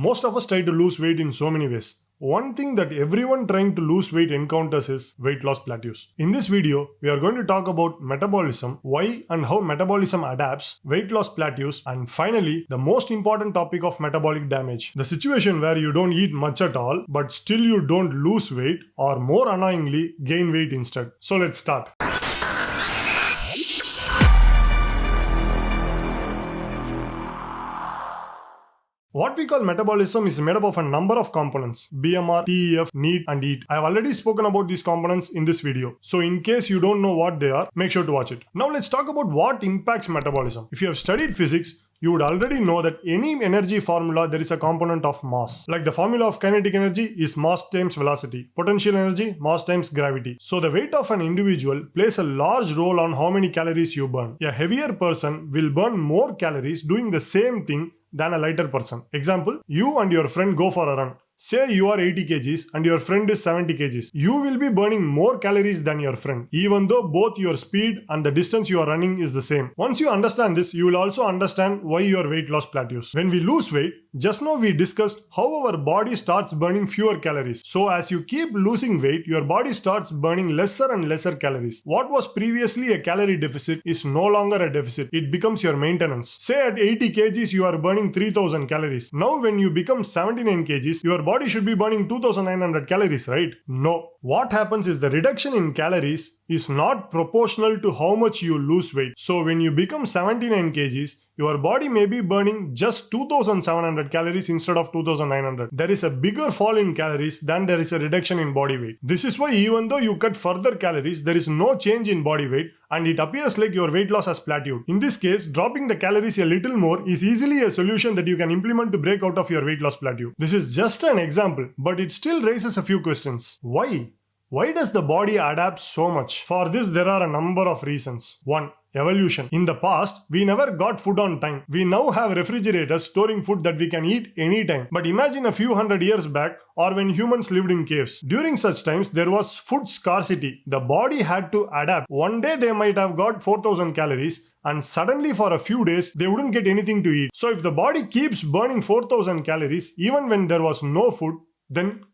Most of us try to lose weight in so many ways. One thing that everyone trying to lose weight encounters is weight loss plateaus. In this video, we are going to talk about metabolism, why and how metabolism adapts, weight loss plateaus, and finally, the most important topic of metabolic damage. The situation where you don't eat much at all, but still you don't lose weight, or more annoyingly, gain weight instead. So let's start. What we call metabolism is made up of a number of components: BMR, TEF, NEAT, and EAT. I have already spoken about these components in this video. So in case you don't know what they are, make sure to watch it. Now let's talk about what impacts metabolism. If you have studied physics, you would already know that any energy formula there is a component of mass. Like the formula of kinetic energy is mass times velocity, potential energy mass times gravity. So the weight of an individual plays a large role on how many calories you burn. A heavier person will burn more calories doing the same thing than a lighter person. Example, you and your friend go for a run. Say you are 80 kgs and your friend is 70 kgs. You will be burning more calories than your friend, even though both your speed and the distance you are running is the same. Once you understand this, you will also understand why your weight loss plateaus. When we lose weight, just now we discussed how our body starts burning fewer calories. So as you keep losing weight, your body starts burning lesser and lesser calories. What was previously a calorie deficit is no longer a deficit. It becomes your maintenance. Say at 80 kgs you are burning 3000 calories. Now when you become 79 kgs, your body should be burning 2900 calories, right? No. What happens is the reduction in calories is not proportional to how much you lose weight. So when you become 79 kgs, your body may be burning just 2700 calories instead of 2900. There is a bigger fall in calories than there is a reduction in body weight. This is why even though you cut further calories, there is no change in body weight and it appears like your weight loss has plateaued. In this case, dropping the calories a little more is easily a solution that you can implement to break out of your weight loss plateau. This is just an example, but it still raises a few questions. Why? Why does the body adapt so much? For this, there are a number of reasons. 1. Evolution. In the past, we never got food on time. We now have refrigerators storing food that we can eat anytime. But imagine a few hundred years back or when humans lived in caves. During such times, there was food scarcity. The body had to adapt. One day they might have got 4000 calories and suddenly for a few days they wouldn't get anything to eat. So if the body keeps burning 4000 calories even when there was no food, then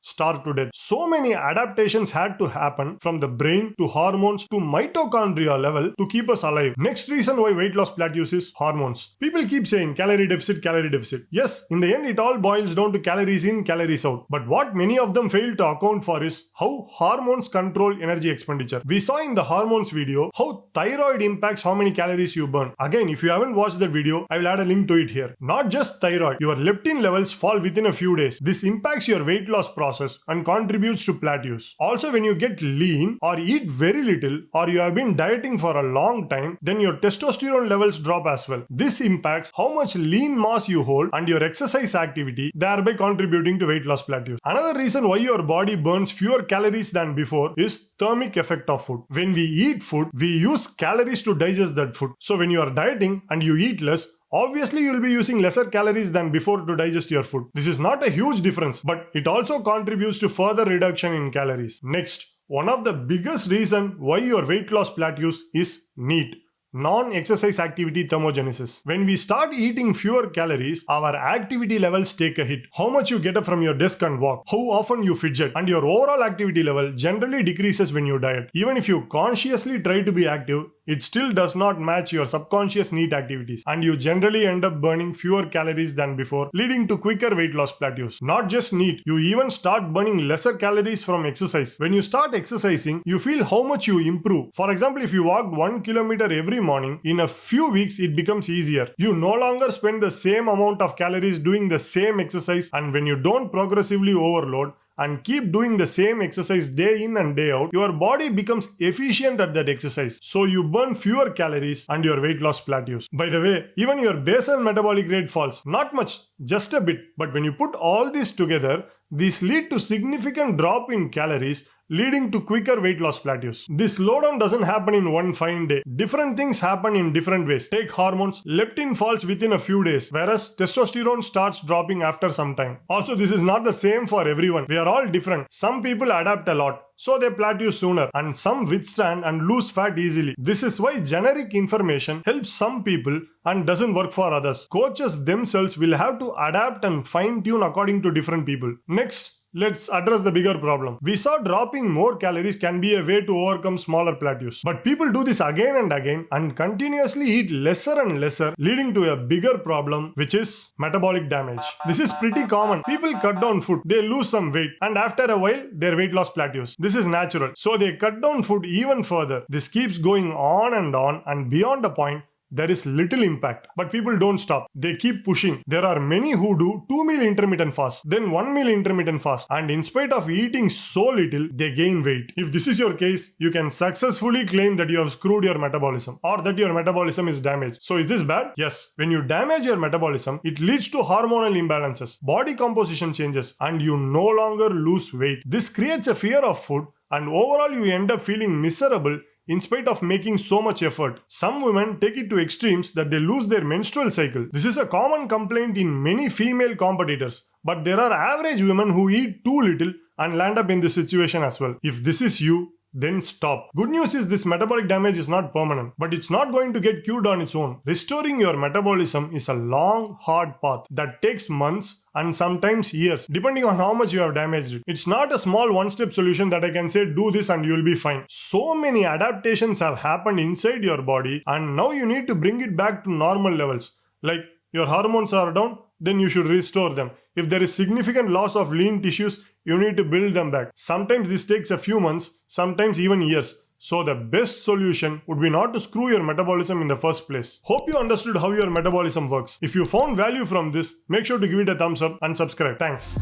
starve to death. So many adaptations had to happen from the brain to hormones to mitochondria level to keep us alive. Next reason why weight loss plateaus is hormones. People keep saying calorie deficit, calorie deficit. Yes, in the end it all boils down to calories in, calories out. But what many of them fail to account for is how hormones control energy expenditure. We saw in the hormones video how thyroid impacts how many calories you burn. Again, if you haven't watched that video, I will add a link to it here. Not just thyroid, your leptin levels fall within a few days. This impacts your weight loss process and contributes to plateaus. Also, when you get lean or eat very little or you have been dieting for a long time, then your testosterone levels drop as well. This impacts how much lean mass you hold and your exercise activity, thereby contributing to weight loss plateaus. Another reason why your body burns fewer calories than before is thermic effect of food. When we eat food, we use calories to digest that food. So when you are dieting and you eat less, obviously, you'll be using lesser calories than before to digest your food. This is not a huge difference, but it also contributes to further reduction in calories. Next, one of the biggest reasons why your weight loss plateaus is NEAT. Non-exercise activity thermogenesis. When we start eating fewer calories, our activity levels take a hit. How much you get up from your desk and walk, how often you fidget, and your overall activity level generally decreases when you diet. Even if you consciously try to be active, it still does not match your subconscious NEAT activities, and you generally end up burning fewer calories than before, leading to quicker weight loss plateaus. Not just NEAT, you even start burning lesser calories from exercise. When you start exercising, you feel how much you improve. For example, if you walked 1 kilometer every morning, in a few weeks it becomes easier. You no longer spend the same amount of calories doing the same exercise, and when you don't progressively overload and keep doing the same exercise day in and day out, your body becomes efficient at that exercise. So you burn fewer calories and your weight loss plateaus. By the way, even your basal metabolic rate falls. Not much, just a bit. But when you put all this together, these lead to significant drop in calories, leading to quicker weight loss plateaus. This slowdown doesn't happen in one fine day. Different things happen in different ways. Take hormones, leptin falls within a few days, whereas testosterone starts dropping after some time. Also, this is not the same for everyone. We are all different. Some people adapt a lot. so they plateau sooner, and some withstand and lose fat easily. This is why generic information helps some people and doesn't work for others. Coaches themselves will have to adapt and fine-tune according to different people. Next, let's address the bigger problem. We saw dropping more calories can be a way to overcome smaller plateaus. But people do this again and again and continuously eat lesser and lesser, leading to a bigger problem, which is metabolic damage. This is pretty common. People cut down food, they lose some weight, and after a while, their weight loss plateaus. This is natural. So they cut down food even further. This keeps going on, and beyond a point, there is little impact. But people don't stop. They keep pushing. There are many who do 2 meal intermittent fast, then 1 meal intermittent fast, and in spite of eating so little, they gain weight. If this is your case, you can successfully claim that you have screwed your metabolism or that your metabolism is damaged. So is this bad? Yes. When you damage your metabolism, it leads to hormonal imbalances, body composition changes, and you no longer lose weight. This creates a fear of food, and overall you end up feeling miserable in spite of making so much effort. Some women take it to extremes that they lose their menstrual cycle. This is a common complaint in many female competitors, but there are average women who eat too little and land up in this situation as well. If this is you, then stop. Good news is this metabolic damage is not permanent, but it's not going to get cured on its own. Restoring your metabolism is a long, hard path that takes months and sometimes years, depending on how much you have damaged it. It's not a small one-step solution that I can say do this and you'll be fine. So many adaptations have happened inside your body, and now you need to bring it back to normal levels. Like your hormones are down, then you should restore them. If there is significant loss of lean tissues, you need to build them back. Sometimes this takes a few months, sometimes even years. So the best solution would be not to screw your metabolism in the first place. Hope you understood how your metabolism works. If you found value from this, make sure to give it a thumbs up and subscribe. Thanks.